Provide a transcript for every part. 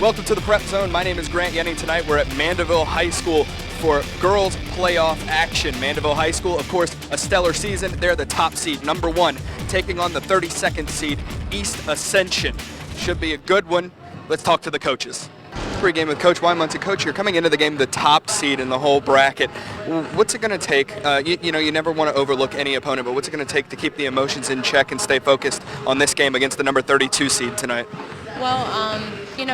Welcome to the Prep Zone. My name is Grant Yenning. Tonight we're at Mandeville High School for girls playoff action. Mandeville High School, of course, a stellar season. They're the top seed, number 1, taking on the 32nd seed, East Ascension. Should be a good one. Let's talk to the coaches. Pregame with Coach Wymunson. Coach, you're coming into the game the top seed in the whole bracket. What's it going to take? You never want to overlook any opponent, but what's it going to take to keep the emotions in check and stay focused on this game against the number 32 seed tonight? Well,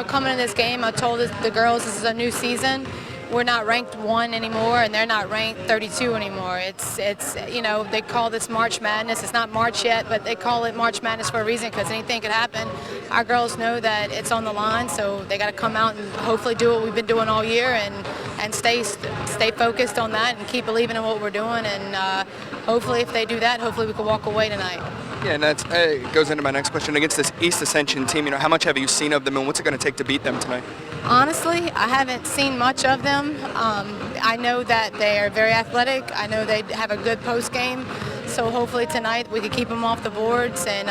coming in this game, I told the girls this is a new season. We're not ranked 1 anymore, and they're not ranked 32 anymore. It's they call this March Madness. It's not March yet, but they call it March Madness for a reason because anything could happen. Our girls know that it's on the line, so they got to come out and hopefully do what we've been doing all year and stay focused on that and keep believing in what we're doing. And hopefully, if they do that, hopefully we can walk away tonight. Yeah, and that goes into my next question. Against this East Ascension team, how much have you seen of them, and what's it going to take to beat them tonight? Honestly, I haven't seen much of them. I know that they are very athletic. I know they have a good post game. So hopefully tonight we can keep them off the boards, and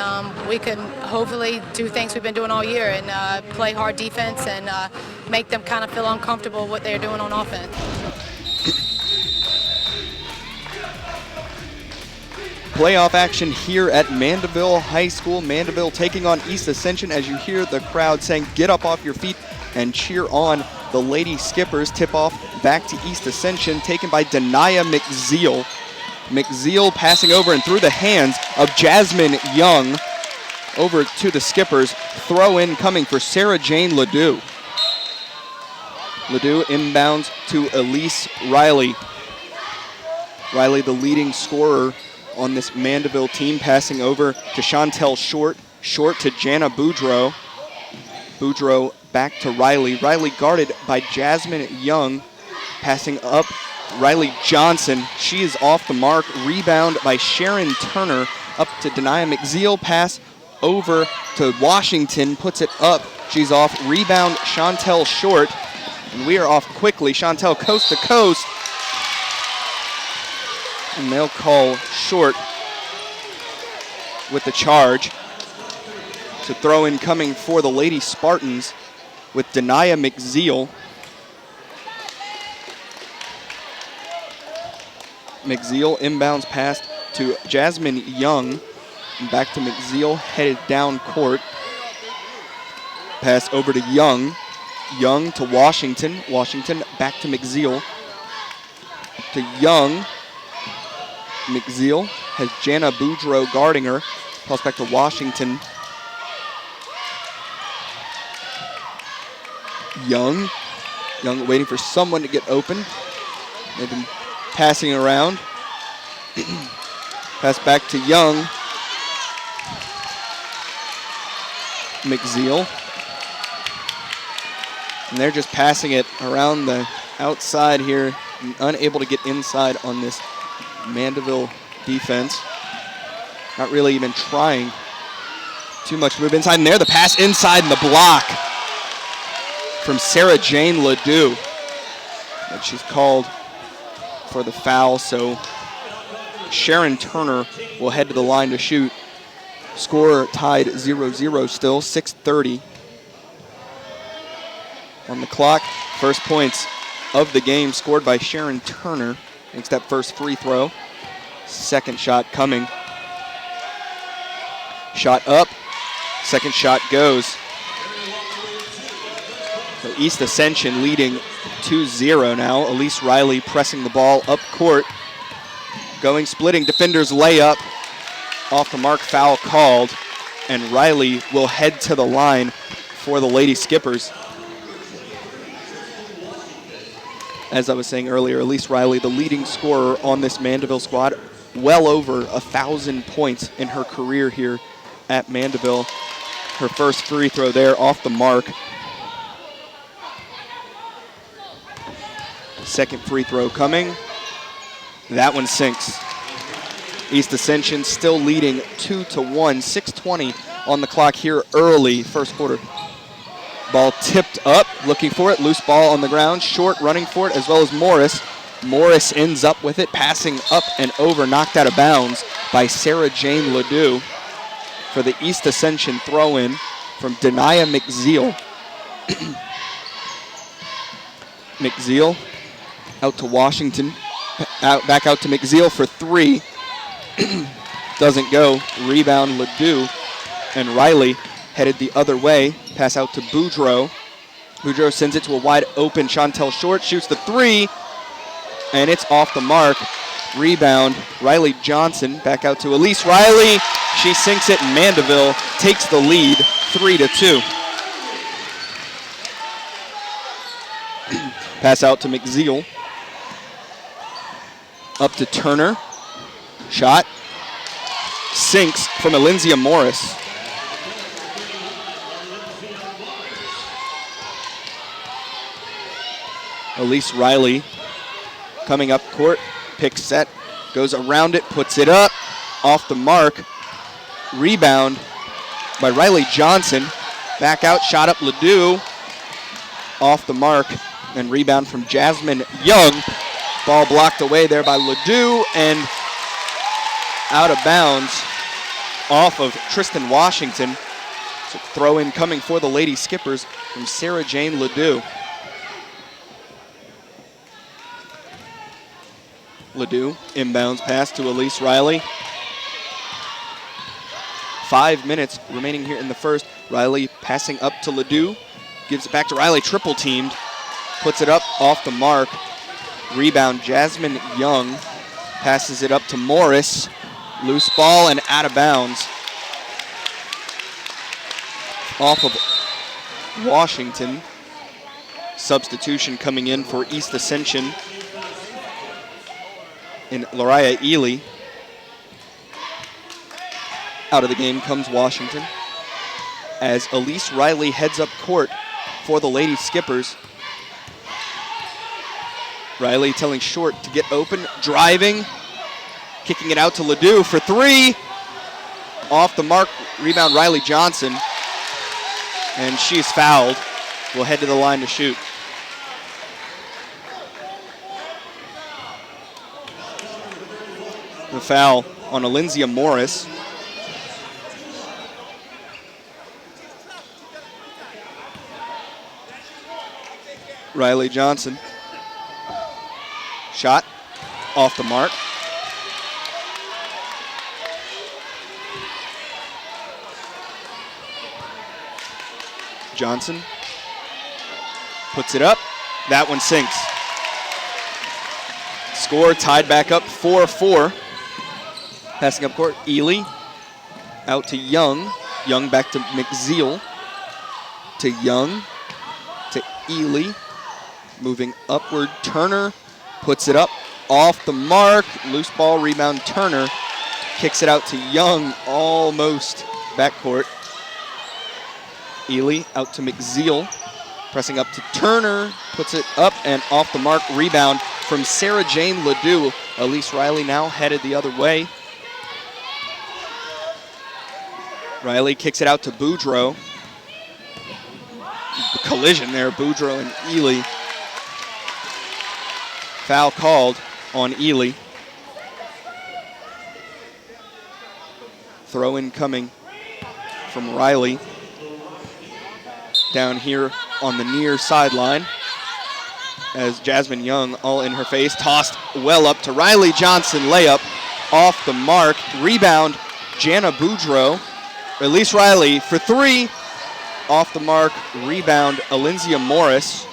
we can hopefully do things we've been doing all year and play hard defense and make them kind of feel uncomfortable what they're doing on offense. Playoff action here at Mandeville High School. Mandeville taking on East Ascension as you hear the crowd saying, "Get up off your feet and cheer on the Lady Skippers." Tip off back to East Ascension, taken by Denia McZeal. McZeal passing over and through the hands of Jasmine Young over to the Skippers. Throw in coming for Sarah Jane Ledoux. Ledoux inbounds to Elise Riley. Riley, the leading scorer on this Mandeville team, passing over to Chantel Short. Short to Jana Boudreau. Boudreau back to Riley. Riley guarded by Jasmine Young. Passing up, Riley Johnson. She is off the mark. Rebound by Sharon Turner. Up to Denia McZeal. Pass over to Washington. Puts it up. She's off. Rebound, Chantel Short. And we are off quickly. Chantel coast to coast. And they'll call Short with the charge. So throw in coming for the Lady Spartans with Denia McZeal. McZeal inbounds pass to Jasmine Young. And back to McZeal, headed down court. Pass over to Young. Young to Washington. Washington back to McZeal. To Young. McZeal has Jana Boudreau guarding her. Toss back to Washington. Young waiting for someone to get open. They've been passing around. Pass back to Young. McZeal. And they're just passing it around the outside here, unable to get inside on this Mandeville defense. Not really even trying too much move inside. And there, the pass inside and the block from Sarah Jane Ledoux. And she's called for the foul, so Sharon Turner will head to the line to shoot. Score tied 0-0 still, 6:30 on the clock. First points of the game scored by Sharon Turner. Makes that first free throw. Second shot coming. Shot up. Second shot goes. So East Ascension leading 2-0 now. Elise Riley pressing the ball up court. Going splitting. Defenders layup. Off the mark, foul called. And Riley will head to the line for the Lady Skippers. As I was saying earlier, Elise Riley, the leading scorer on this Mandeville squad, well over 1,000 points in her career here at Mandeville. Her first free throw there off the mark. Second free throw coming. That one sinks. East Ascension still leading 2-1, 6:20 on the clock here early, first quarter. Ball tipped up, looking for it. Loose ball on the ground. Short running for it, as well as Morris. Morris ends up with it, passing up and over, knocked out of bounds by Sarah Jane Ledoux for the East Ascension throw-in from Denia McZeal. McZeal out to Washington. Back out to McZeal for 3. Doesn't go. Rebound Ledoux. And Riley headed the other way. Pass out to Boudreaux. Boudreaux sends it to a wide open Chantel Short. Shoots the 3. And it's off the mark. Rebound, Riley Johnson. Back out to Elise Riley. She sinks it. Mandeville takes the lead 3-2. Pass out to McZeal. Up to Turner. Shot. Sinks from Alinzia Morris. Elise Riley coming up court. Pick set. Goes around it. Puts it up. Off the mark. Rebound by Riley Johnson. Back out. Shot up Ledoux. Off the mark. And rebound from Jasmine Young. Ball blocked away there by Ledoux and out of bounds off of Tristan Washington. So throw in coming for the Lady Skippers from Sarah Jane Ledoux. Ledoux inbounds pass to Elise Riley. 5 minutes remaining here in the first. Riley passing up to Ledoux. Gives it back to Riley, triple teamed. Puts it up off the mark. Rebound, Jasmine Young. Passes it up to Morris. Loose ball and out of bounds. Off of Washington. Substitution coming in for East Ascension in Lariah Ely. Out of the game comes Washington as Elise Riley heads up court for the Lady Skippers. Riley telling Short to get open, driving, kicking it out to Ledoux for 3. Off the mark, rebound Riley Johnson, and she's fouled. Will head to the line to shoot. The foul on Alinzia Morris. Riley Johnson. Shot off the mark. Johnson puts it up. That one sinks. Score tied back up 4-4. Passing up court, Ely out to Young. Young back to McZeal. To Young. To Ely. Moving upward, Turner puts it up off the mark. Loose ball, rebound, Turner. Kicks it out to Young, almost backcourt. Ely out to McZeal. Pressing up to Turner. Puts it up and off the mark. Rebound from Sarah Jane Ledoux. Elise Riley now headed the other way. Riley kicks it out to Boudreaux. The collision there, Boudreaux and Ely. Foul called on Ely. Throw in coming from Riley. Down here on the near sideline as Jasmine Young all in her face. Tossed well up to Riley Johnson. Layup off the mark. Rebound, Jana Boudreaux. Elise Riley for 3. Off the mark. Rebound, Alinzia Morris.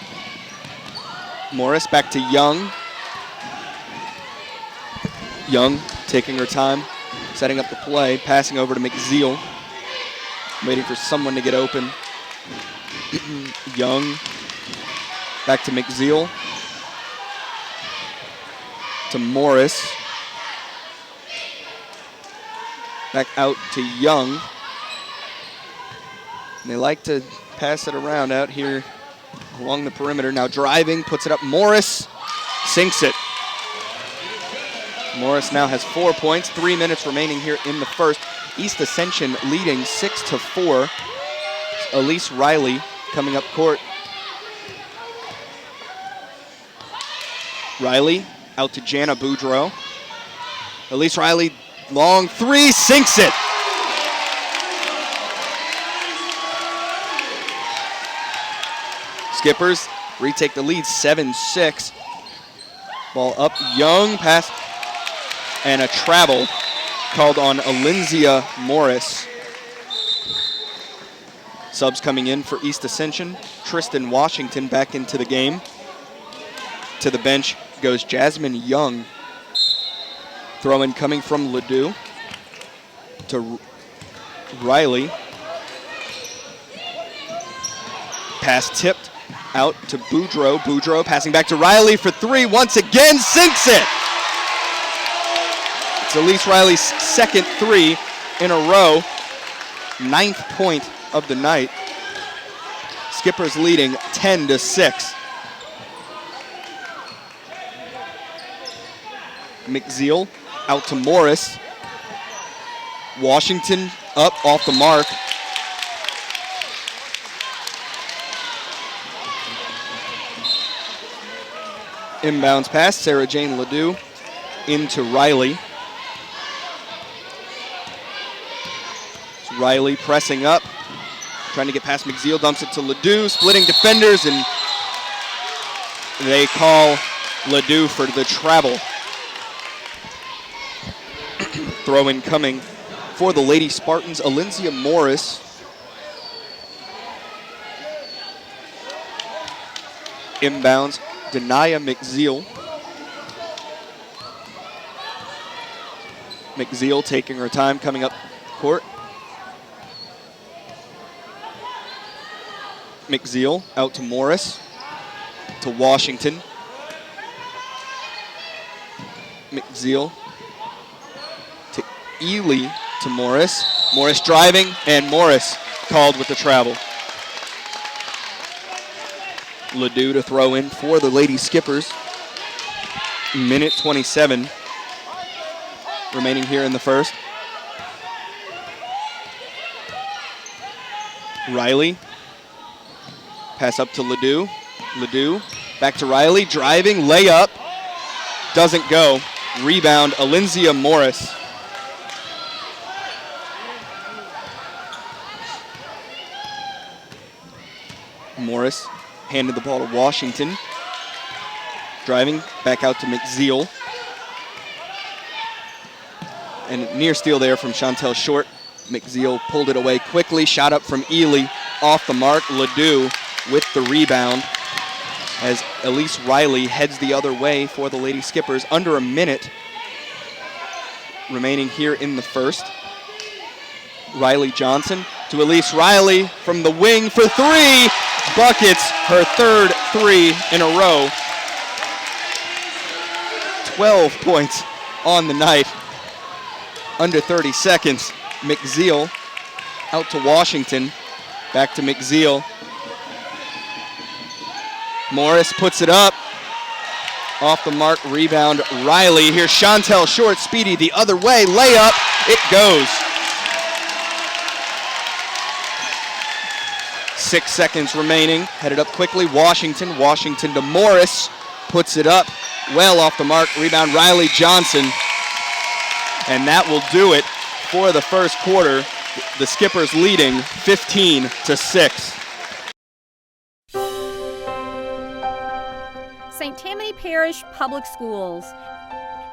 Morris back to Young. Young taking her time, setting up the play, passing over to McZeal. Waiting for someone to get open. Young back to McZeal. To Morris. Back out to Young. And they like to pass it around out here along the perimeter. Now driving, puts it up. Morris sinks it. Morris now has 4 points. 3 minutes remaining here in the first. East Ascension leading 6-4. Elise Riley coming up court. Riley out to Jana Boudreaux. Elise Riley, long 3, sinks it. Skippers retake the lead 7-6. Ball up, Young, pass, and a travel called on Alinzia Morris. Subs coming in for East Ascension. Tristan Washington back into the game. To the bench goes Jasmine Young. Throw-in coming from Ledoux to Riley. Pass tipped out to Boudreaux. Boudreaux passing back to Riley for three. Once again, sinks it. It's Elise Riley's second three in a row. 9th point of the night. Skippers leading 10-6. McZeal out to Morris. Washington up off the mark. Inbounds pass, Sarah Jane Ledoux into Riley. It's Riley pressing up, trying to get past McZeal, dumps it to Ledoux, splitting defenders, and they call Ledoux for the travel. Throw-in coming for the Lady Spartans, Alinzia Morris. Inbounds, Denia McZeal. McZeal taking her time coming up court. McZeal out to Morris, to Washington. McZeal to Ely, to Morris. Morris driving, and Morris called with the travel. Ledoux to throw in for the Lady Skippers. Minute 27 remaining here in the first. Riley, pass up to Ledoux. Ledoux back to Riley, driving, layup, doesn't go. Rebound, Alinzia Morris. Morris handed the ball to Washington. Driving back out to McZeal. And near steal there from Chantel Short. McZeal pulled it away quickly. Shot up from Ely off the mark. Ledoux with the rebound as Elise Riley heads the other way for the Lady Skippers. Under a minute remaining here in the first. Riley Johnson to Elise Riley from the wing for three. Buckets, her third three in a row. 12 points on the night. Under 30 seconds. McZeal out to Washington. Back to McZeal. Morris puts it up. Off the mark, rebound, Riley. Here's Chantel Short, speedy the other way. Layup, it goes. 6 seconds remaining, headed up quickly. Washington to Morris, puts it up, well off the mark. Rebound, Riley Johnson. And that will do it for the first quarter. The Skippers leading 15-6. St. Tammany Parish Public Schools,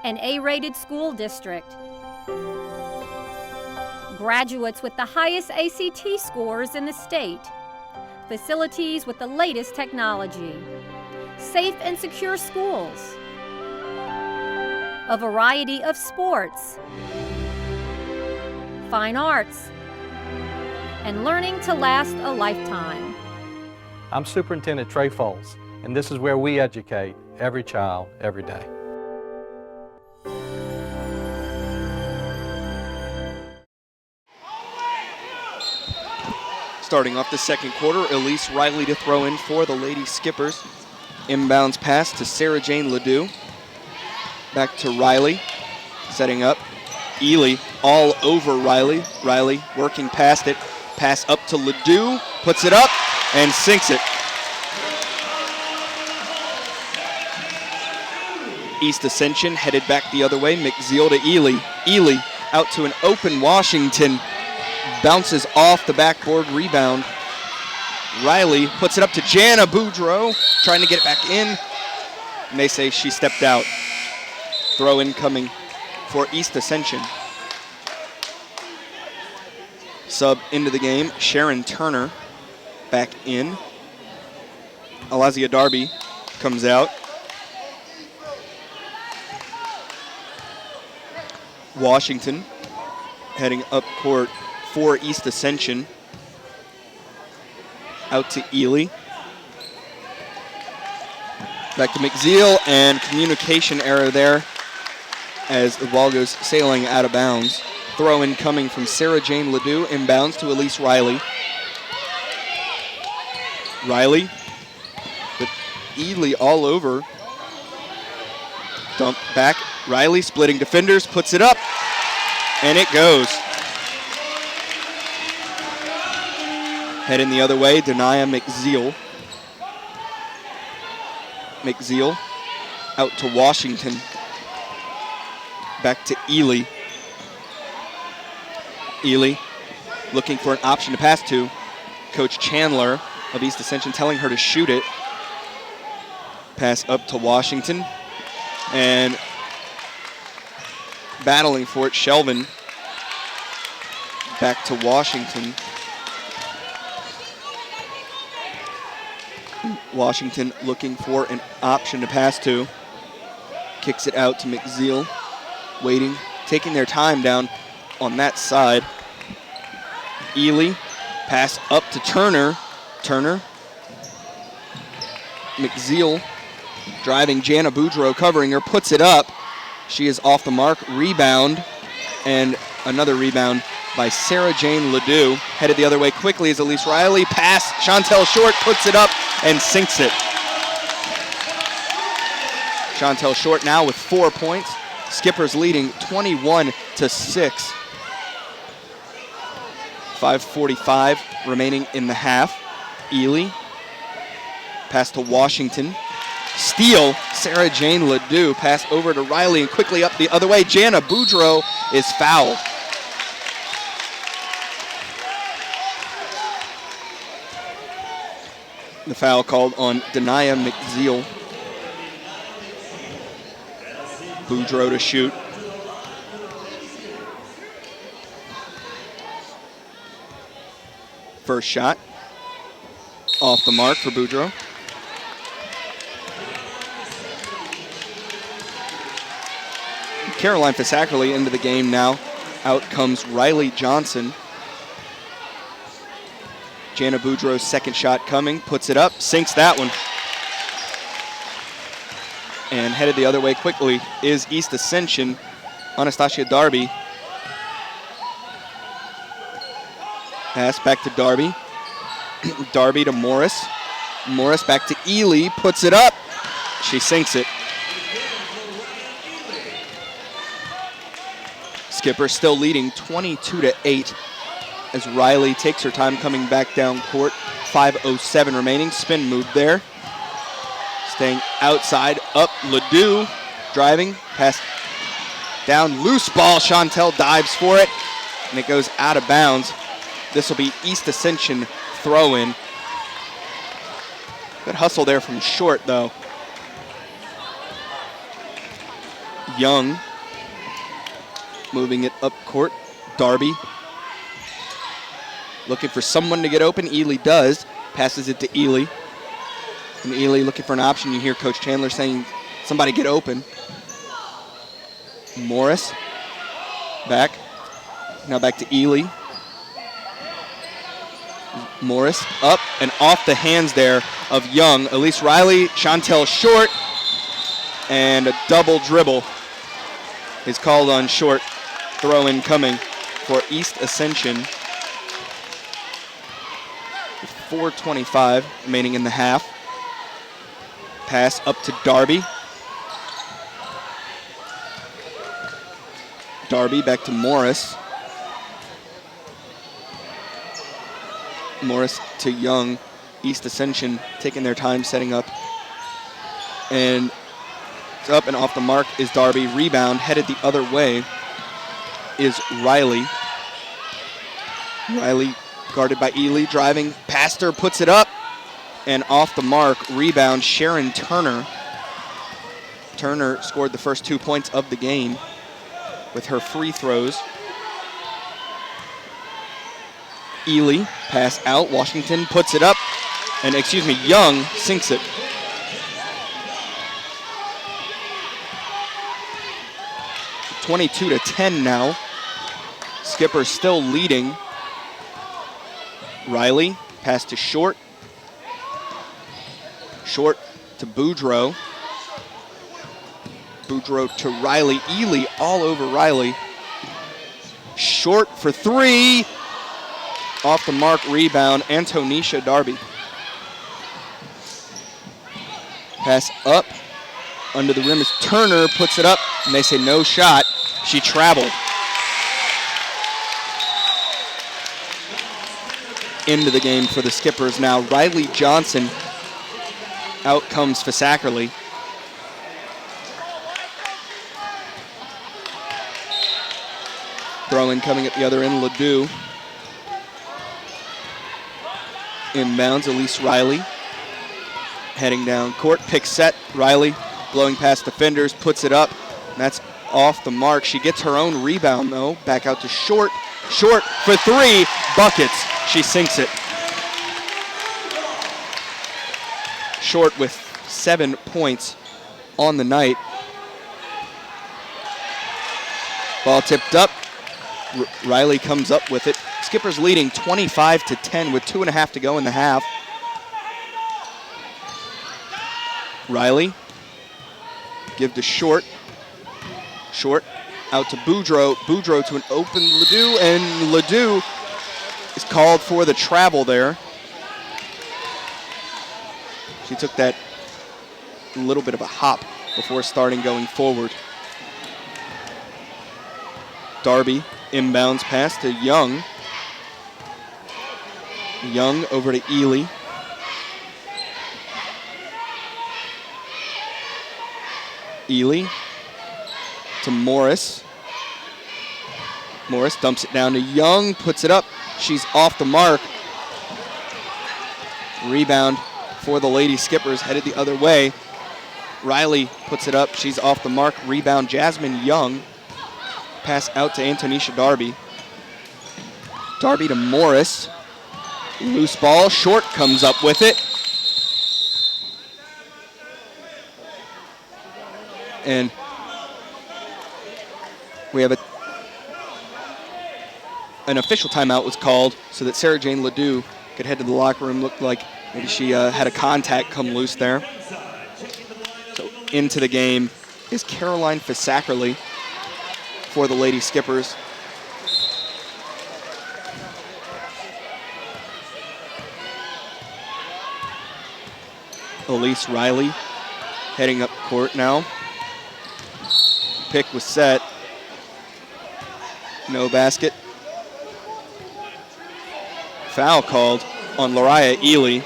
an A-rated school district. Graduates with the highest ACT scores in the state. Facilities with the latest technology. Safe and secure schools. A variety of sports. Fine arts. And learning to last a lifetime. I'm Superintendent Trey Foles, and this is where we educate every child, every day. Starting off the second quarter, Elise Riley to throw in for the Lady Skippers. Inbounds pass to Sarah Jane Ledoux. Back to Riley, setting up. Ely all over Riley. Riley working past it. Pass up to Ledoux, puts it up, and sinks it. East Ascension headed back the other way. McZeal to Ely. Ely out to an open Washington. Bounces off the backboard, rebound. Riley puts it up to Jana Boudreau, trying to get it back in. And they say she stepped out. Throw in coming for East Ascension. Sub into the game, Sharon Turner back in. Alazia Darby comes out. Washington heading up court for East Ascension. Out to Ely. Back to McZeal, and communication error there as the ball goes sailing out of bounds. Throw in coming from Sarah Jane Ledoux, inbounds to Elise Riley. Riley with Ely all over. Dump back. Riley splitting defenders, puts it up, and it goes. Heading the other way, Denia McZeal. McZeal out to Washington. Back to Ely. Ely looking for an option to pass to. Coach Chandler of East Ascension telling her to shoot it. Pass up to Washington. And battling for it, Shelvin. Back to Washington. Washington looking for an option to pass to. Kicks it out to McZeal. Waiting, taking their time down on that side. Ely, pass up to Turner. Turner. McZeal driving, Jana Boudreau covering her, puts it up. She is off the mark. Rebound, and another rebound by Sarah Jane Ledoux. Headed the other way quickly as Elise Riley. Pass, Chantel Short puts it up and sinks it. Chantel Short now with 4 points. Skippers leading 21-6. 5:45 remaining in the half. Ely, pass to Washington. Steal, Sarah Jane Ledoux, pass over to Riley and quickly up the other way. Jana Boudreau is fouled. The foul called on Denia McZeal. Boudreau to shoot. First shot off the mark for Boudreau. Caroline Fisackerly into the game now. Out comes Riley Johnson. Jana Boudreau's second shot coming, puts it up, sinks that one. And headed the other way quickly is East Ascension. Anastasia Darby. Pass back to Darby. Darby to Morris. Morris back to Ely, puts it up. She sinks it. Skipper still leading 22-8 as Riley takes her time coming back down court. 5:07 remaining. Spin move there. Staying outside, up Ledoux, driving, pass down, loose ball. Chantel dives for it, and it goes out of bounds. This will be East Ascension throw-in. Good hustle there from Short, though. Young moving it up court. Darby looking for someone to get open. Ely does. Passes it to Ely. And Ely looking for an option. You hear Coach Chandler saying, somebody get open. Morris back. Now back to Ely. Morris up and off the hands there of Young. Elise Riley, Chantel Short, and a double dribble is called on Short. Throw-in coming for East Ascension. 4:25 remaining in the half. Pass up to Darby. Darby back to Morris. Morris to Young. East Ascension taking their time setting up. And it's up and off the mark is Darby. Rebound headed the other way is Riley. Riley Guarded by Ely, driving past her, puts it up, and off the mark. Rebound, Sharon Turner. Turner scored the first 2 points of the game with her free throws. Ely, pass out. Washington puts it up, and Young sinks it. (22-10) now. Skipper still leading. Riley, pass to Short. Short to Boudreaux. Boudreaux to Riley. Ely all over Riley. Short for three. Off the mark, rebound, Antonisha Darby. Pass up. Under the rim is Turner, puts it up, and they say no shot. She traveled. Into the game for the Skippers now. Riley Johnson. Out comes Fasackerly. Throw-in coming at the other end, Ledoux. Inbounds, Elise Riley. Heading down court, pick set, Riley blowing past defenders, puts it up. That's off the mark. She gets her own rebound though. Back out to Short. Short for three, buckets. She sinks it. Short with 7 points on the night. Ball tipped up. Riley comes up with it. Skippers leading 25-10 with 2.5 to go in the half. Riley, give to Short. Short out to Boudreaux. Boudreaux to an open Ledoux, and Ledoux is called for the travel there. She took that little bit of a hop before starting going forward. Darby inbounds pass to Young. Young over to Ely. Ely to Morris. Morris dumps it down to Young, puts it up. She's off the mark. Rebound for the Lady Skippers, headed the other way. Riley puts it up. She's off the mark. Rebound, Jasmine Young. Pass out to Antonisha Darby. Darby to Morris. Loose ball. Short comes up with it. And we have an official timeout was called so that Sarah Jane Ledoux could head to the locker room. Looked like maybe she had a contact come loose there. So into the game is Caroline Fasackerly for the Lady Skippers. Elise Riley heading up court now. Pick was set. No basket. Foul called on Lariah Ely.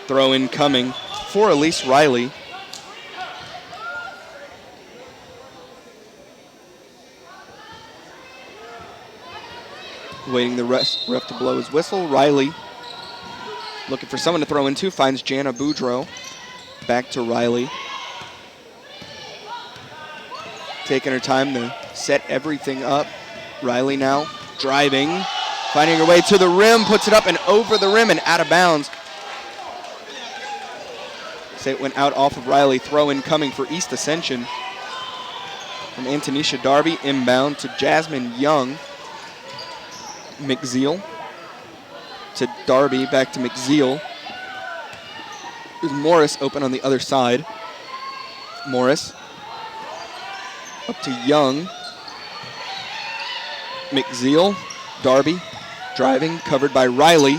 Throw in coming for Elise Riley. Waiting the ref to blow his whistle. Riley looking for someone to throw into, finds Jana Boudreaux. Back to Riley. Taking her time to set everything up. Riley now driving, finding her way to the rim, puts it up and over the rim and out of bounds. Say it went out off of Riley. Throw in coming for East Ascension from Antonisha Darby. Inbound to Jasmine Young. McZeal to Darby, back to McZeal. There's Morris open on the other side. Morris up to Young. McZeal, Darby, driving, covered by Riley.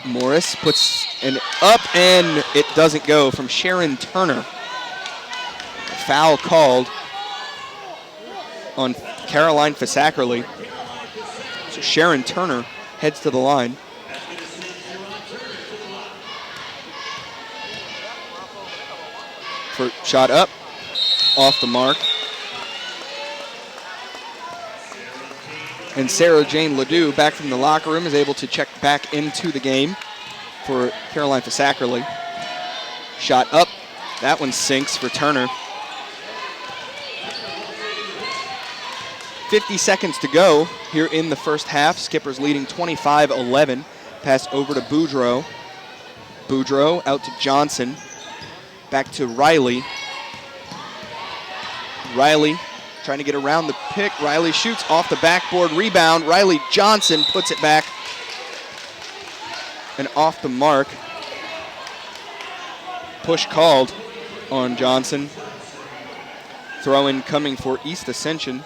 Morris puts an up, and it doesn't go from Sharon Turner. Foul called on Caroline Fasackerly. So Sharon Turner heads to the line. For shot up, off the mark. And Sarah Jane Ledoux, back from the locker room, is able to check back into the game for Caroline Fasackerley. Shot up. That one sinks for Turner. 50 seconds to go here in the first half. Skippers leading 25-11. Pass over to Boudreau. Boudreau out to Johnson. Back to Riley. Riley trying to get around the pick. Riley shoots off the backboard. Rebound. Riley Johnson puts it back and off the mark. Push called on Johnson. Throw-in coming for East Ascension.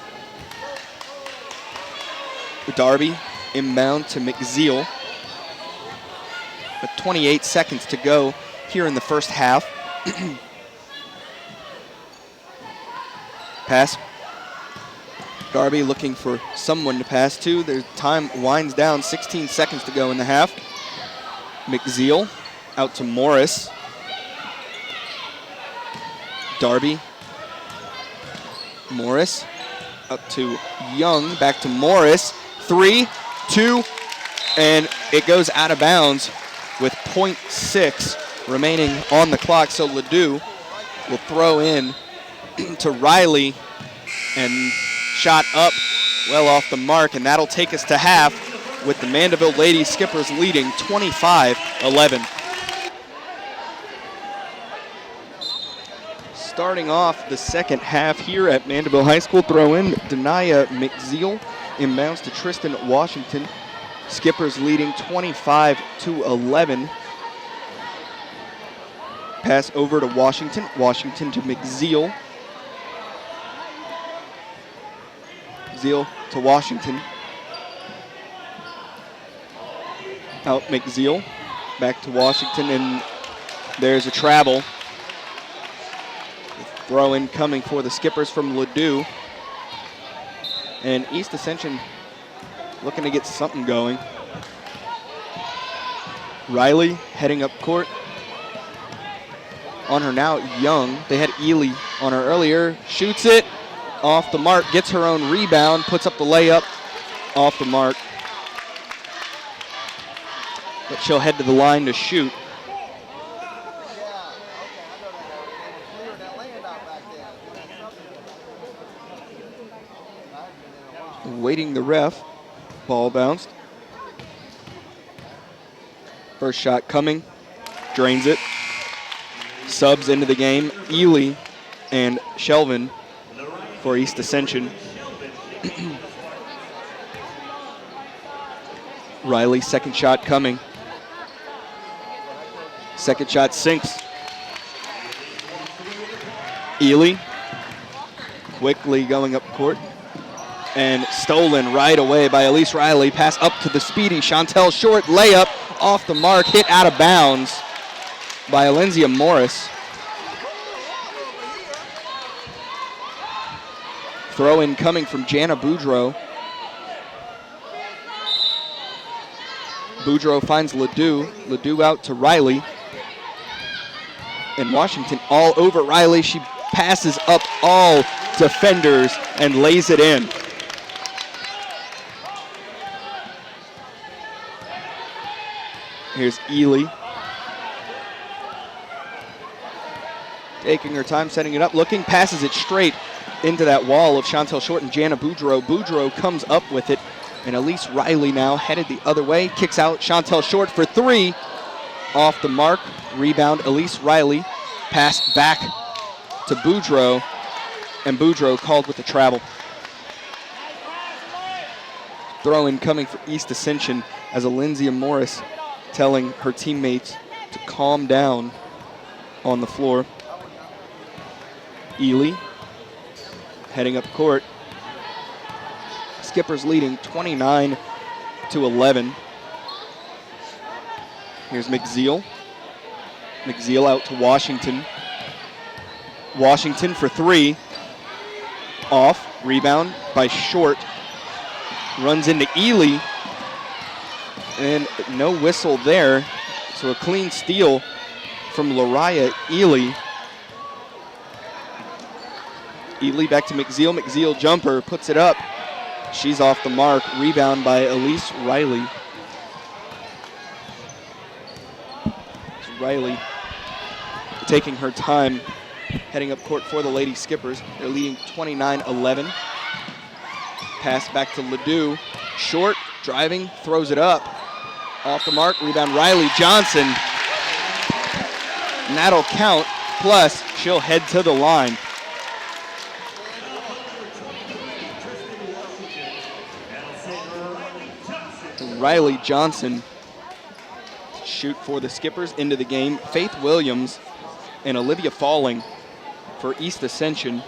Darby inbound to McZeal. With 28 seconds to go here in the first half. Pass. Darby looking for someone to pass to. Their time winds down, 16 seconds to go in the half. McZeal out to Morris. Darby. Morris up to Young, back to Morris. 3, 2, and it goes out of bounds with 0.6 remaining on the clock. So Ledoux will throw in to Riley, and shot up well off the mark, and that'll take us to half with the Mandeville Lady Skippers leading 25-11. Starting off the second half here at Mandeville High School, throw in Denia McZeal, inbounds to Tristan Washington. Skippers leading 25-11. Pass over to Washington. Washington to McZeal. McZeal to Washington. Out McZeal. Back to Washington, and there's a travel. Throw in coming for the Skippers from Ledoux. And East Ascension looking to get something going. Riley heading up court. On her now, Young. They had Ely on her earlier. Shoots it off the mark, gets her own rebound, puts up the layup off the mark. But she'll head to the line to shoot. Waiting the ref. Ball bounced. First shot coming. Drains it. Subs into the game. Ely and Shelvin for East Ascension. Riley, second shot coming. Second shot sinks. Ely quickly going up court. And stolen right away by Elise Riley. Pass up to the speedy Chantel Short. Layup off the mark. Hit out of bounds by Alenzia Morris. Throw in coming from Jana Boudreau. Boudreau finds Ledoux. Ledoux out to Riley. And Washington all over Riley. She passes up all defenders and lays it in. Here's Ely. Taking her time, setting it up, looking, passes it straight into that wall of Chantel Short and Jana Boudreau. Boudreau comes up with it, and Elise Riley now headed the other way. Kicks out Chantel Short for 3. Off the mark. Rebound, Elise Riley. Pass back to Boudreau, and Boudreau called with the travel. Throw in coming for East Ascension as Alenzia Morris telling her teammates to calm down on the floor. Ely heading up court. Skippers leading 29-11. Here's McZeal. McZeal out to Washington. Washington for 3. Off. Rebound by Short. Runs into Ely. And no whistle there. So a clean steal from Lariah Ely. Ely back to McZeal. McZeal jumper, puts it up. She's off the mark. Rebound by Elise Riley. Riley taking her time, heading up court for the Lady Skippers. They're leading 29-11. Pass back to Ledoux. Short, driving, throws it up. Off the mark, rebound Riley Johnson. And that'll count, plus she'll head to the line. Riley Johnson shoot for the Skippers into the game. Faith Williams and Olivia Falling for East Ascension.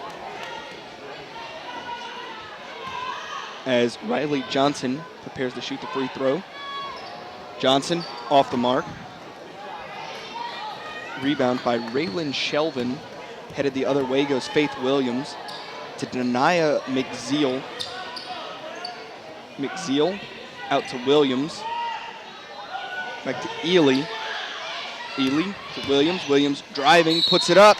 As Riley Johnson prepares to shoot the free throw. Johnson off the mark. Rebound by Raylan Shelvin. Headed the other way goes Faith Williams to Denia McZeal. McZeal out to Williams. Back to Ely. Ely to Williams. Williams driving, puts it up.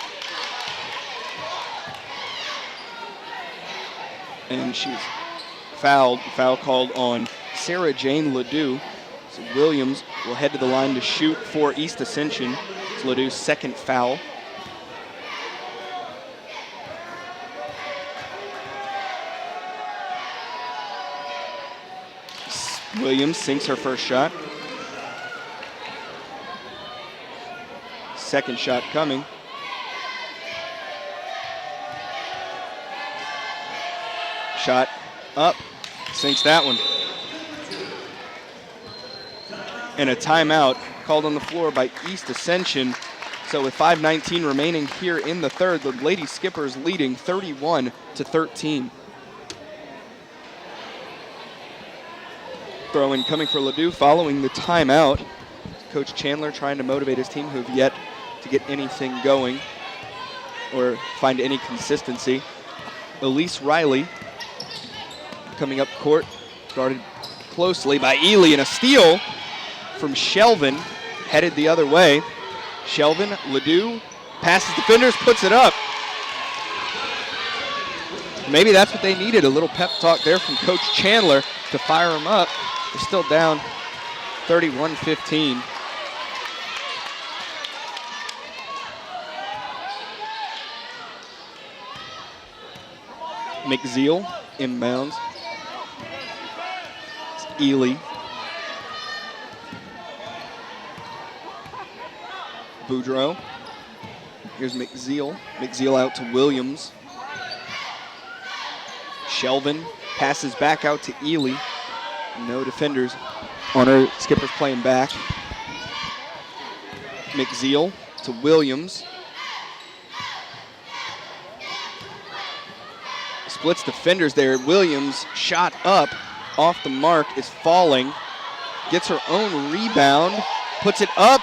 And she's fouled. Foul called on Sarah Jane Ledoux. So Williams will head to the line to shoot for East Ascension. It's Ledoux's second foul. Williams sinks her first shot. Second shot coming. Shot up, sinks that one. And a timeout called on the floor by East Ascension. So with 5:19 remaining here in the third, the Lady Skippers leading 31-13. Throw-in coming for Ledoux following the timeout. Coach Chandler trying to motivate his team who have yet to get anything going or find any consistency. Elise Riley coming up court, guarded closely by Ely, and a steal from Shelvin, headed the other way. Shelvin, Ledoux, passes defenders, puts it up. Maybe that's what they needed, a little pep talk there from Coach Chandler to fire them up. They're still down 31-15. McZeal inbounds. It's Ely. Boudreau. Here's McZeal. McZeal out to Williams. Shelvin passes back out to Ely. No defenders on her. Skippers playing back. McZeal to Williams. Splits defenders there. Williams shot up off the mark, is falling. Gets her own rebound. Puts it up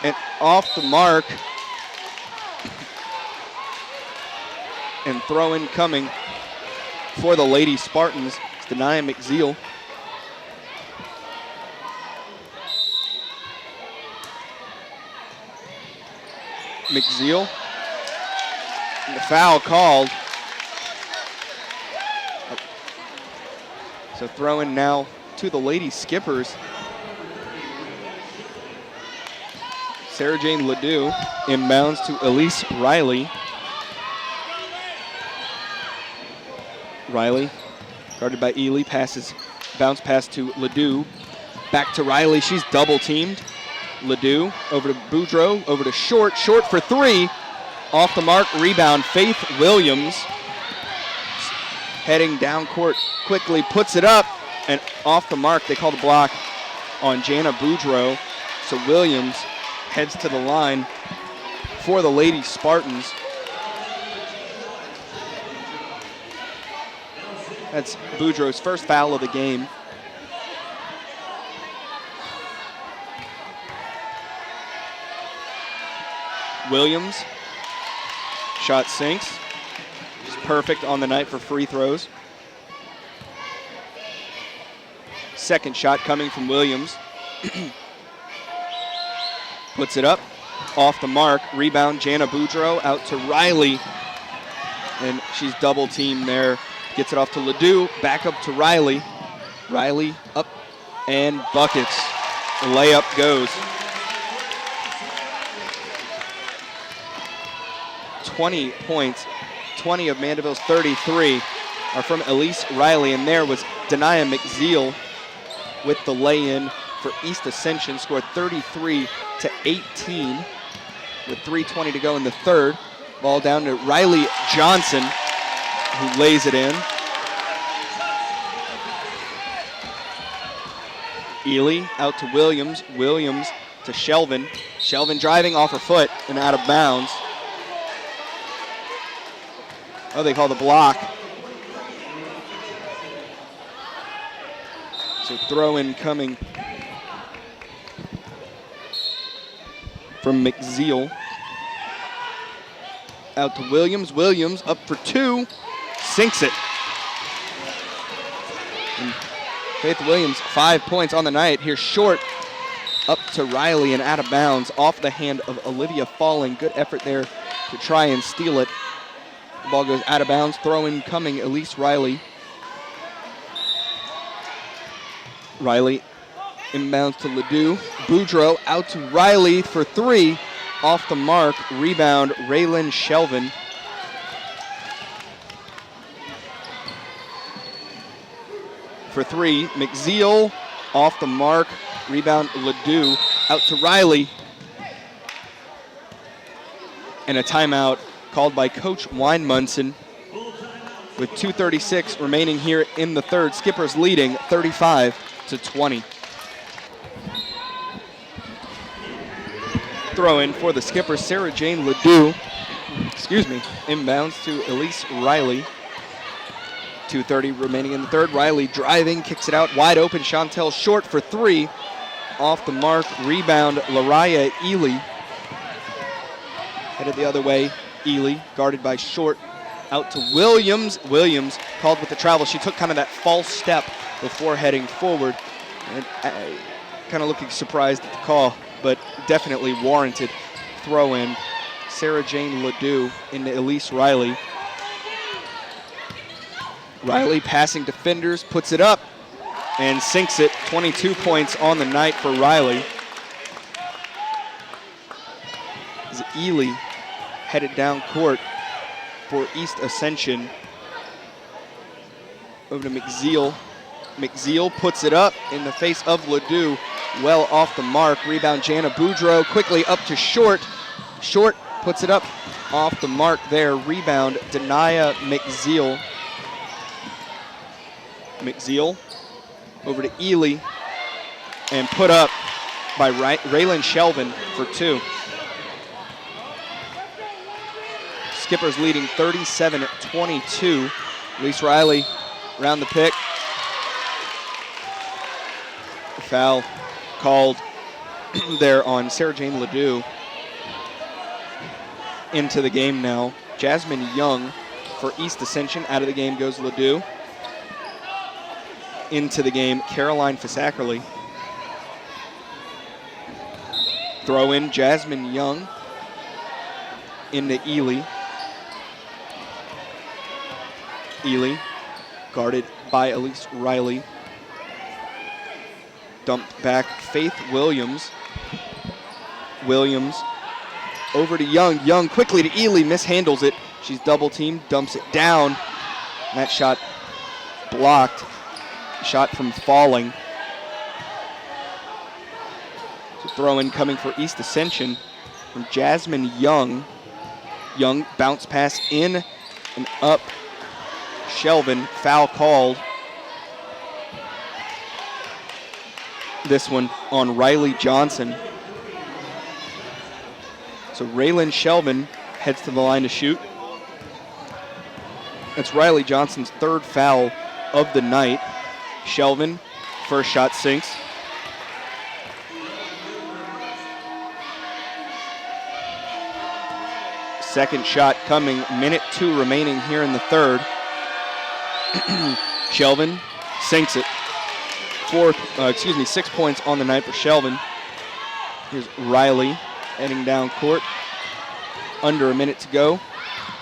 and off the mark. And throw in coming for the Lady Spartans. It's Denia McZeal. McZeal. And the foul called. So throw in now to the Lady Skippers. Sarah Jane Ledoux inbounds to Elise Riley. Riley, guarded by Ely, passes, bounce pass to Ledoux. Back to Riley, she's double teamed. Ledoux over to Boudreau, over to Short, Short for three. Off the mark, rebound, Faith Williams. Heading down court quickly, puts it up, and off the mark, they call the block on Jana Boudreau. So Williams heads to the line for the Lady Spartans. That's Boudreau's first foul of the game. Williams, shot sinks. It's perfect on the night for free throws. Second shot coming from Williams. Puts it up, off the mark. Rebound, Jana Boudreau out to Riley. And she's double teamed there Gets it off to Ledoux, back up to Riley. Riley up and buckets. The layup goes. 20 points, 20 of Mandeville's 33 are from Elise Riley, and there was Denia McZeal with the lay-in for East Ascension, scored 33-18 with 3:20 to go in the third. Ball down to Riley Johnson, who lays it in. Ely out to Williams. Williams to Shelvin. Shelvin driving off her foot and out of bounds. Oh, they call the block. So throw in coming from McZeal. Out to Williams. Williams up for two. Sinks it. And Faith Williams, 5 points on the night. Here's short up to Riley and out of bounds off the hand of Olivia Falling. Good effort there to try and steal it. The ball goes out of bounds. Throw in coming Elise Riley. Riley inbounds to Ledoux. Boudreau out to Riley for three. Off the mark. Rebound, Raylan Shelvin. For three, McZeal off the mark. Rebound, Ledoux out to Riley. And a timeout called by Coach Weinmunson with 2:36 remaining here in the third. Skippers leading 35-20. Throw in for the Skippers, Sarah Jane Ledoux. Inbounds to Elise Riley. 2:30 remaining in the third. Riley driving, kicks it out wide open. Chantel Short for three. Off the mark. Rebound, Lariah Ely. Headed the other way. Ely guarded by Short. Out to Williams. Williams called with the travel. She took kind of that false step before heading forward. And kind of looking surprised at the call, but definitely warranted. Throw in. Sarah Jane Ledoux into Elise Riley. Riley passing defenders, puts it up and sinks it. 22 points on the night for Riley. As Ely headed down court for East Ascension. Over to McZeal. McZeal puts it up in the face of Ledoux. Well off the mark. Rebound, Jana Boudreau. Quickly up to Short. Short puts it up off the mark there. Rebound, Denia McZeal. McZeal over to Ely and put up by Raylan Shelvin for two. Skippers leading 37-22. Elise Riley around the pick. Foul called there on Sarah Jane Ledoux. Into the game now. Jasmine Young for East Ascension. Out of the game goes Ledoux. Into the game, Caroline Fisackerly. Throw in Jasmine Young into Ely. Ely guarded by Elise Riley. Dumped back, Faith Williams. Williams over to Young. Young quickly to Ely, mishandles it. She's double teamed, dumps it down. And that shot blocked. Shot from Falling. So throw in coming for East Ascension from Jasmine Young. Young bounce pass in and up. Shelvin, foul called. This one on Riley Johnson. So Raylan Shelvin heads to the line to shoot. That's Riley Johnson's third foul of the night. Shelvin, first shot sinks. Second shot coming, minute 2 remaining here in the third. Shelvin sinks it. 6 points on the night for Shelvin. Here's Riley heading down court. Under a minute to go.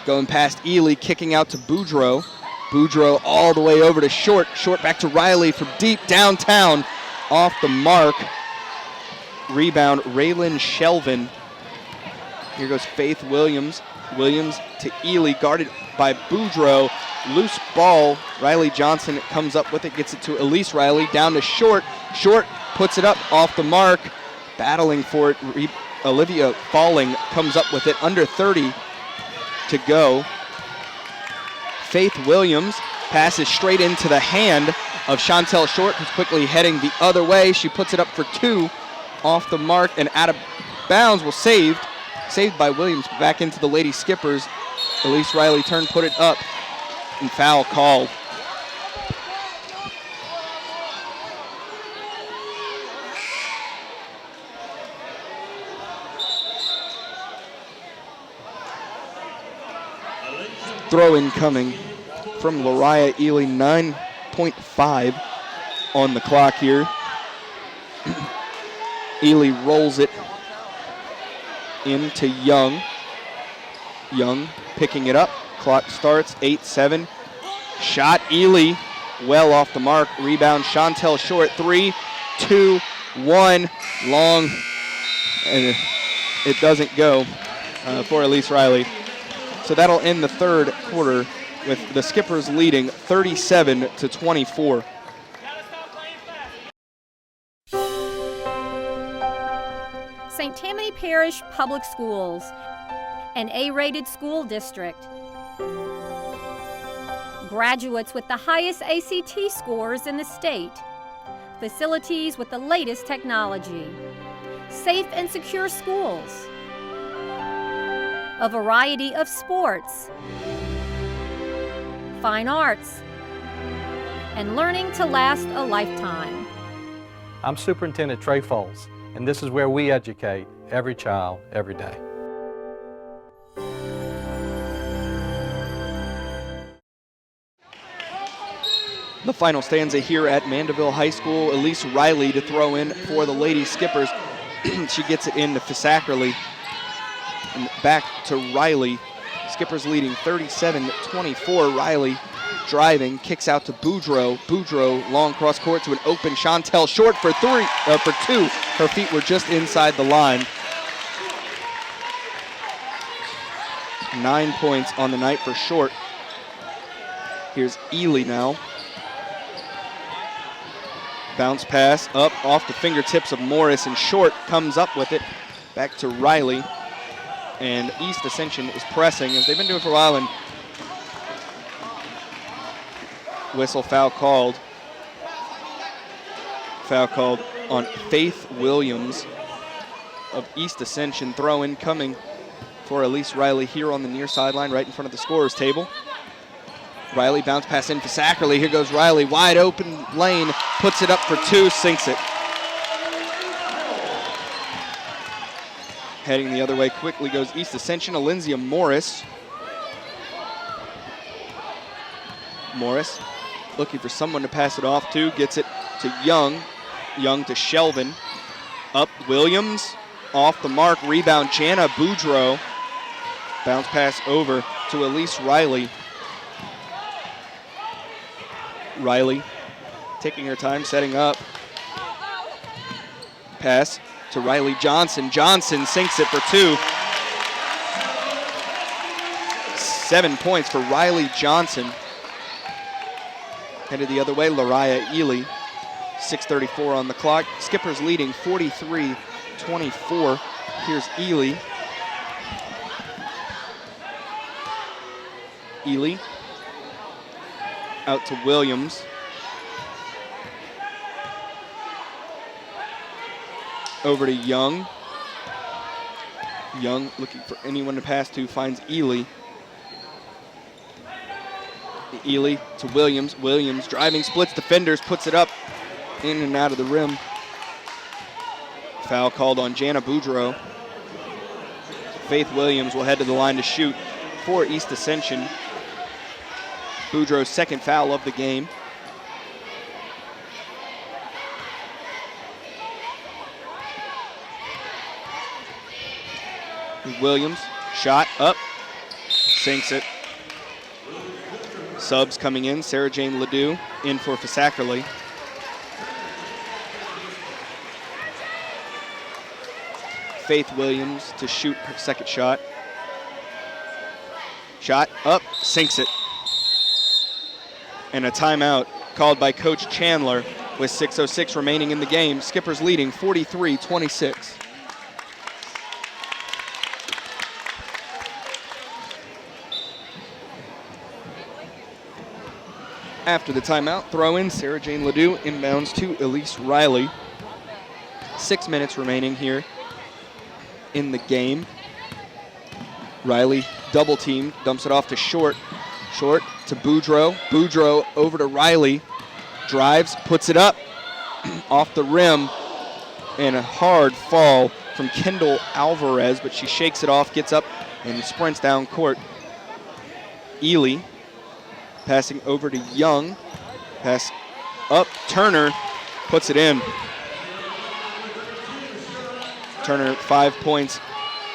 Going past Ely, kicking out to Boudreau. Boudreaux all the way over to Short. Short back to Riley from deep downtown. Off the mark. Rebound, Raylan Shelvin. Here goes Faith Williams. Williams to Ely, guarded by Boudreaux. Loose ball. Riley Johnson comes up with it, gets it to Elise Riley. Down to Short. Short puts it up off the mark. Battling for it. Olivia Falling comes up with it. Under 30 to go. Faith Williams passes straight into the hand of Chantel Short, who's quickly heading the other way. She puts it up for 2 off the mark and out of bounds. Well, saved by Williams. Back into the Lady Skippers. Elise Riley put it up, and foul called. Throw-in coming from Lariah Ely, 9.5 on the clock here. Ely rolls it into Young. Young picking it up. Clock starts, 8-7. Shot, Ely, well off the mark. Rebound, Chantel Short, 3, 2, 1. Long, and it doesn't go for Elise Riley. So that'll end the third quarter with the Skippers leading 37-24. St. Tammany Parish Public Schools, an A-rated school district. Graduates with the highest ACT scores in the state. Facilities with the latest technology. Safe and secure schools. A variety of sports, fine arts, and learning to last a lifetime. I'm Superintendent Trey Foles, and this is where we educate every child, every day. The final stanza here at Mandeville High School. Elise Riley to throw in for the Lady Skippers. She gets it into Fisackerly. And back to Riley. Skippers leading 37-24. Riley driving, kicks out to Boudreaux. Boudreaux long cross court to an open Chantel Short for 2. Her feet were just inside the line. 9 points on the night for Short. Here's Ely now. Bounce pass up off the fingertips of Morris, and Short comes up with it. Back to Riley. And East Ascension is pressing, as they've been doing for a while, and whistle foul called. Foul called on Faith Williams of East Ascension. Throw-in coming for Elise Riley here on the near sideline, right in front of the scorer's table. Riley bounce pass in for Sackerly. Here goes Riley, wide open lane, puts it up for 2, sinks it. Heading the other way quickly goes East Ascension, Alinzia Morris. Morris looking for someone to pass it off to, gets it to Young. Young to Shelvin. Up Williams, off the mark, rebound Jana Boudreaux. Bounce pass over to Elise Riley. Riley taking her time, setting up. Pass to Riley Johnson. Johnson sinks it for 2. 7 points for Riley Johnson. Headed the other way, Lariah Ely. 6:34 on the clock. Skippers leading 43-24. Here's Ely. Ely out to Williams. Over to Young. Young looking for anyone to pass to, finds Ely. Ely to Williams. Williams driving, splits defenders, puts it up in and out of the rim. Foul called on Jana Boudreaux. Faith Williams will head to the line to shoot for East Ascension. Boudreaux's second foul of the game. Williams, shot up, sinks it. Subs coming in, Sarah Jane Ledoux in for Fasackerley. Faith Williams to shoot her second shot. Shot up, sinks it. And a timeout called by Coach Chandler with 6:06 remaining in the game. Skippers leading 43-26. After the timeout, throw in Sarah Jane Ledoux inbounds to Elise Riley. 6 minutes remaining here in the game. Riley double teamed, dumps it off to Short. Short to Boudreau. Boudreau over to Riley. Drives, puts it up off the rim. And a hard fall from Kendall Alvarez, but she shakes it off, gets up, and sprints down court. Ely passing over to Young. Pass up, Turner puts it in. Turner 5 points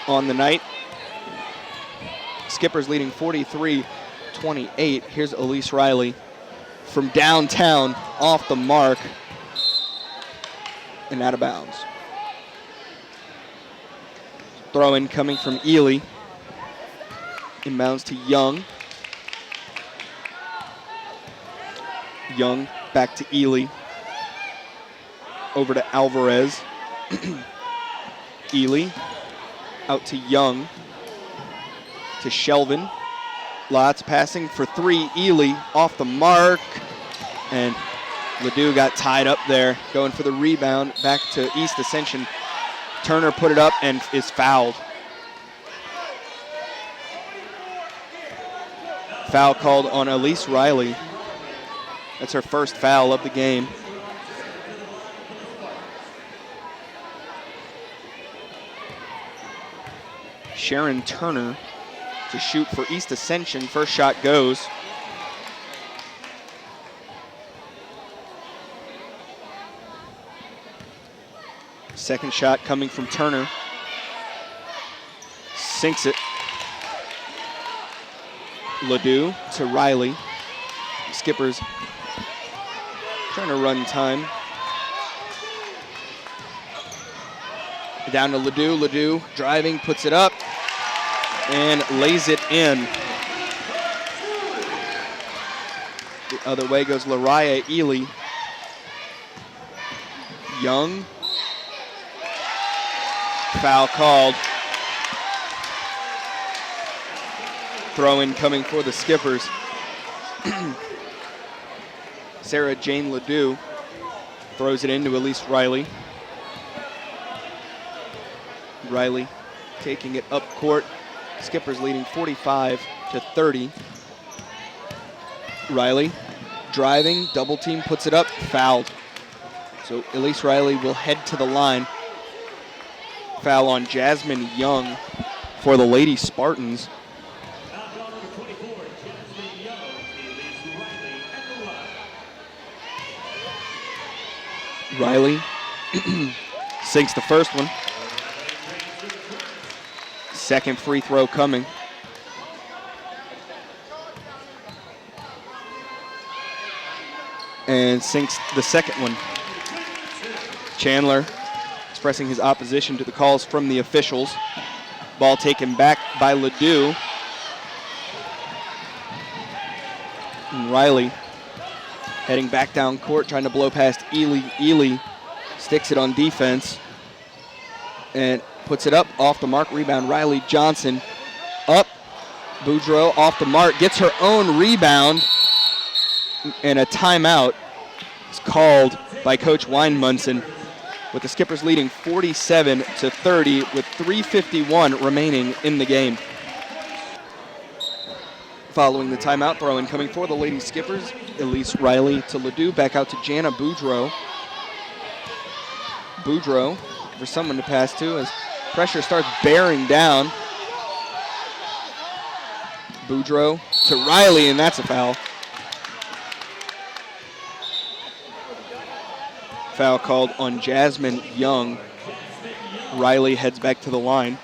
on the night. Skippers leading 43-28. Here's Elise Riley from downtown, off the mark, and out of bounds. Throw in coming from Ely. Inbounds to Young. Young back to Ely. Over to Alvarez. Ely out to Young. To Shelvin. Lots passing for three. Ely off the mark. And Ledoux got tied up there, going for the rebound. Back to East Ascension. Turner put it up and is fouled. Foul called on Elise Riley. That's her first foul of the game. Sharon Turner to shoot for East Ascension. First shot goes. Second shot coming from Turner. Sinks it. Ledoux to Riley. Skippers trying to run time. Down to Ledoux. Ledoux driving, puts it up, and lays it in. The other way goes Lariah Ely. Young. Foul called. Throw in coming for the Skippers. Sarah Jane Ledoux throws it into Elise Riley. Riley taking it up court. Skippers leading 45-30. Riley driving, double team, puts it up, fouled. So Elise Riley will head to the line. Foul on Jasmine Young for the Lady Spartans. Riley sinks the first one. Second free throw coming. And sinks the second one. Chandler expressing his opposition to the calls from the officials. Ball taken back by Ledoux. And Riley heading back down court, trying to blow past Ely. Ely sticks it on defense and puts it up off the mark. Rebound, Riley Johnson up. Boudreau off the mark, gets her own rebound, and a timeout is called by Coach Weinmunson, with the Skippers leading 47-30 with 3:51 remaining in the game. Following the timeout, throw-in coming for the Lady Skippers. Elise Riley to Ledoux, back out to Jana Boudreau. Boudreau for someone to pass to as pressure starts bearing down. Boudreau to Riley, and that's a foul. Foul called on Jasmine Young. Riley heads back to the line.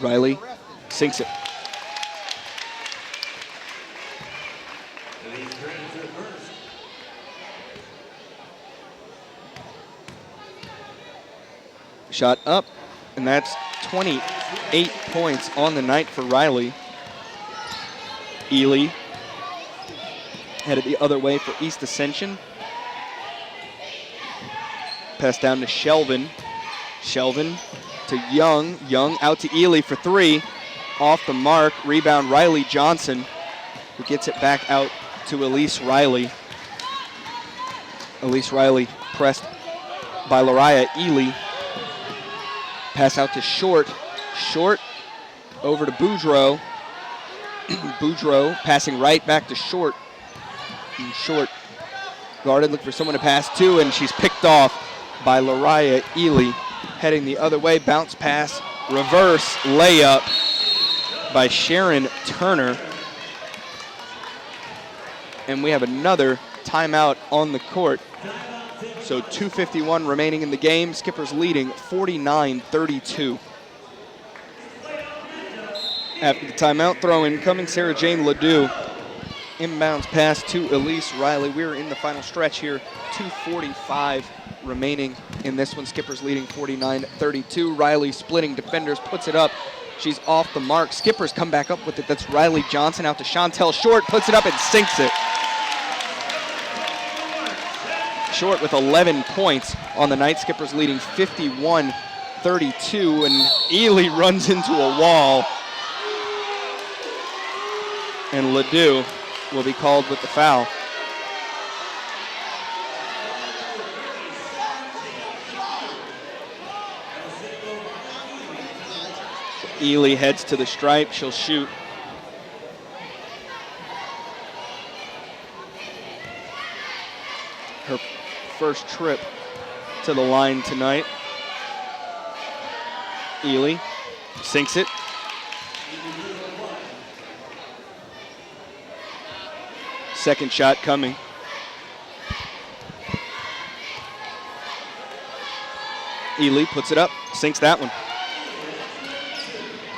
Riley sinks it. Shot up, and that's 28 points on the night for Riley. Ely headed the other way for East Ascension. Pass down to Shelvin. Shelvin to Young. Young out to Ely for three. Off the mark. Rebound Riley Johnson, who gets it back out to Elise Riley. Elise Riley pressed by Lariah Ely. Pass out to Short. Short over to Boudreaux. Boudreaux passing right back to Short. And Short guarded, looked for someone to pass to, and she's picked off by Lariah Ely. Heading the other way, bounce pass, reverse layup by Sharon Turner. And we have another timeout on the court. So 2:51 remaining in the game. Skippers leading 49-32. After the timeout, throw in coming Sarah Jane Ledoux. Inbounds pass to Elise Riley. We're in the final stretch here. 2:45 remaining in this one. Skippers leading 49-32. Riley splitting defenders, puts it up. She's off the mark. Skippers come back up with it. That's Riley Johnson out to Chantel Short, puts it up and sinks it. Short with 11 points on the night. Skippers leading 51-32, and Ely runs into a wall. And Ledoux will be called with the foul. Ely heads to the stripe. She'll shoot. Her first trip to the line tonight. Ely sinks it. Second shot coming. Ely puts it up, sinks that one.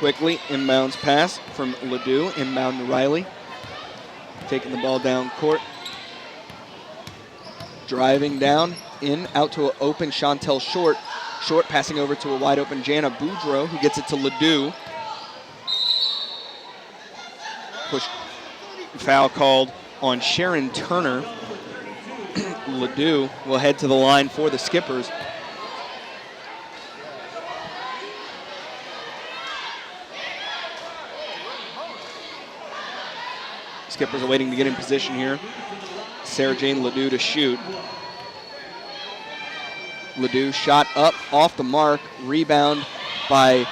Quickly, inbounds pass from Ledoux, inbound to Riley. Taking the ball down court. Driving down, in, out to an open Chantel Short. Short passing over to a wide open Jana Boudreaux, who gets it to Ledoux. Push, foul called on Sharon Turner. Ledoux will head to the line for the Skippers. Skippers are waiting to get in position here. Sarah Jane Ledoux to shoot. Ledoux shot up off the mark. Rebound by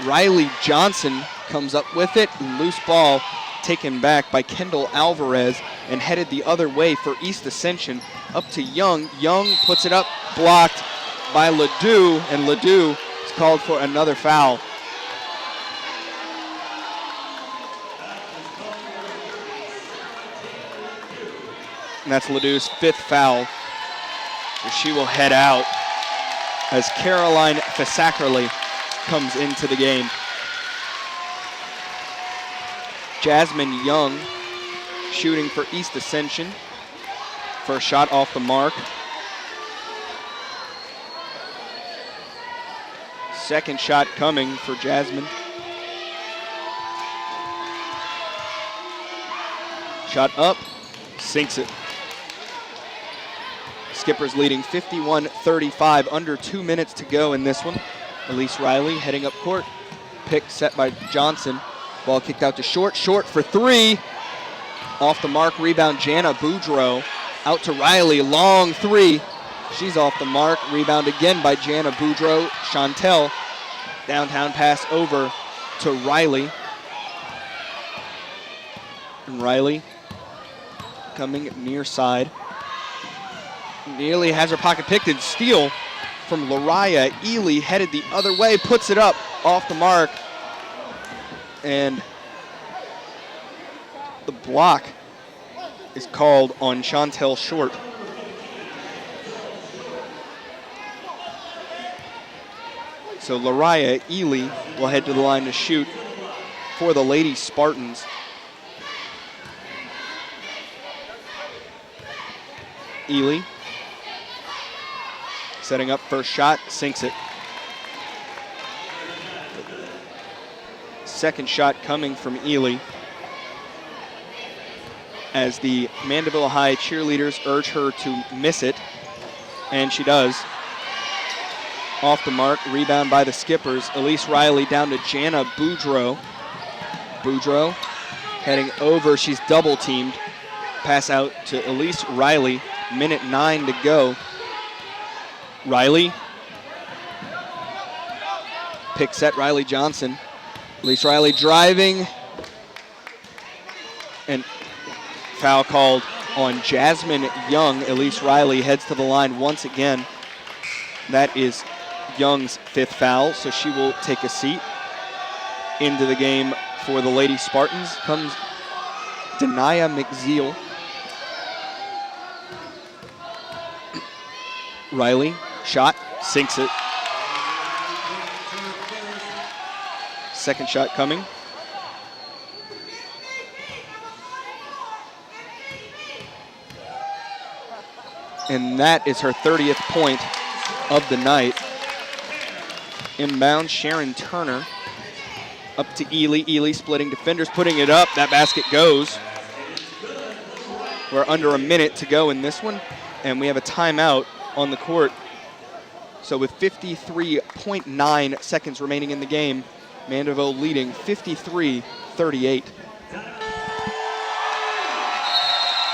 Riley Johnson. Comes up with it. Loose ball taken back by Kendall Alvarez and headed the other way for East Ascension. Up to Young. Young puts it up. Blocked by Ledoux. And Ledoux is called for another foul. And that's Ledoux's fifth foul. She will head out as Caroline Fasakerly comes into the game. Jasmine Young shooting for East Ascension. First shot off the mark. Second shot coming for Jasmine. Shot up, sinks it. Skippers leading 51-35, under 2 minutes to go in this one. Elise Riley heading up court. Pick set by Johnson. Ball kicked out to Short. Short for three. Off the mark, rebound Jana Boudreaux. Out to Riley, long three. She's off the mark. Rebound again by Jana Boudreaux. Chantel. Downtown pass over to Riley. And Riley coming near side. Nearly has her pocket picked, and steal from Lariah Ely, headed the other way, puts it up off the mark. And the block is called on Chantel Short. So Lariah Ely will head to the line to shoot for the Lady Spartans. Ely setting up first shot, sinks it. Second shot coming from Ely as the Mandeville High cheerleaders urge her to miss it, and she does. Off the mark, rebound by the Skippers. Elise Riley down to Jana Boudreau. Boudreau heading over, she's double teamed. Pass out to Elise Riley, minute 9 to go. Riley pick set, Riley Johnson. Elise Riley driving, and foul called on Jasmine Young. Elise Riley heads to the line once again. That is Young's 5th foul, so she will take a seat. Into the game for the Lady Spartans comes Denia McZeal. Riley, shot, sinks it. Second shot coming. And that is her 30th point of the night. Inbound, Sharon Turner up to Ely. Ely splitting defenders, putting it up. That basket goes. We're under a minute to go in this one, and we have a timeout on the court. So with 53.9 seconds remaining in the game, Mandeville leading 53-38.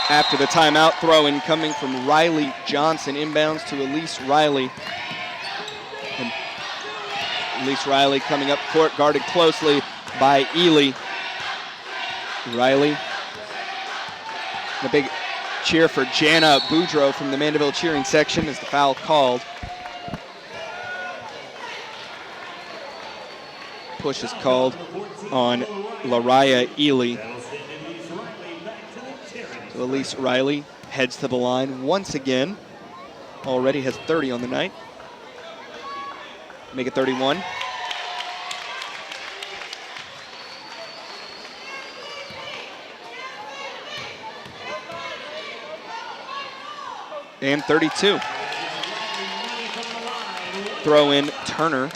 After the timeout, throw-in coming from Riley Johnson. Inbounds to Elise Riley. And Elise Riley coming up court, guarded closely by Ely. Riley. A big cheer for Jana Boudreau from the Mandeville cheering section as the foul called. Push is called on Lariah Ely. So Elise Riley heads to the line once again. Already has 30 on the night. Make it 31. And 32. Throw in Turner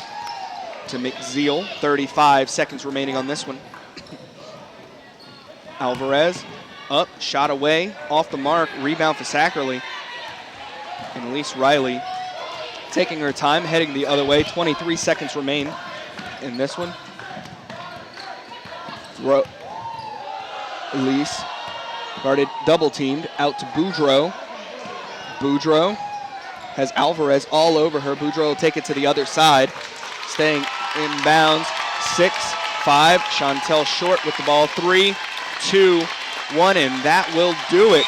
to McZeal. 35 seconds remaining on this one. Alvarez up, shot away, off the mark, rebound for Sackerly. And Elise Riley taking her time, heading the other way. 23 seconds remain in this one. Throw. Elise guarded, double teamed, out to Boudreau. Boudreau has Alvarez all over her. Boudreau will take it to the other side. Staying in bounds, 6-5. Chantel Short with the ball, 3-2-1, and that will do it.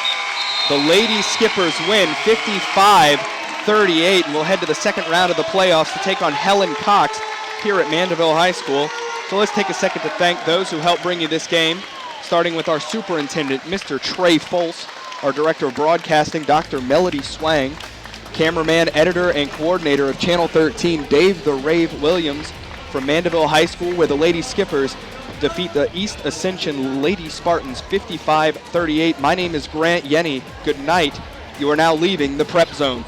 The Lady Skippers win 55-38, and we'll head to the second round of the playoffs to take on Helen Cox here at Mandeville High School. So let's take a second to thank those who helped bring you this game, starting with our superintendent, Mr. Trey Foltz, our director of broadcasting, Dr. Melody Swang, cameraman, editor, and coordinator of Channel 13, Dave the Rave Williams from Mandeville High School, where the Lady Skippers defeat the East Ascension Lady Spartans 55-38. My name is Grant Yenny. Good night. You are now leaving the Prep Zone.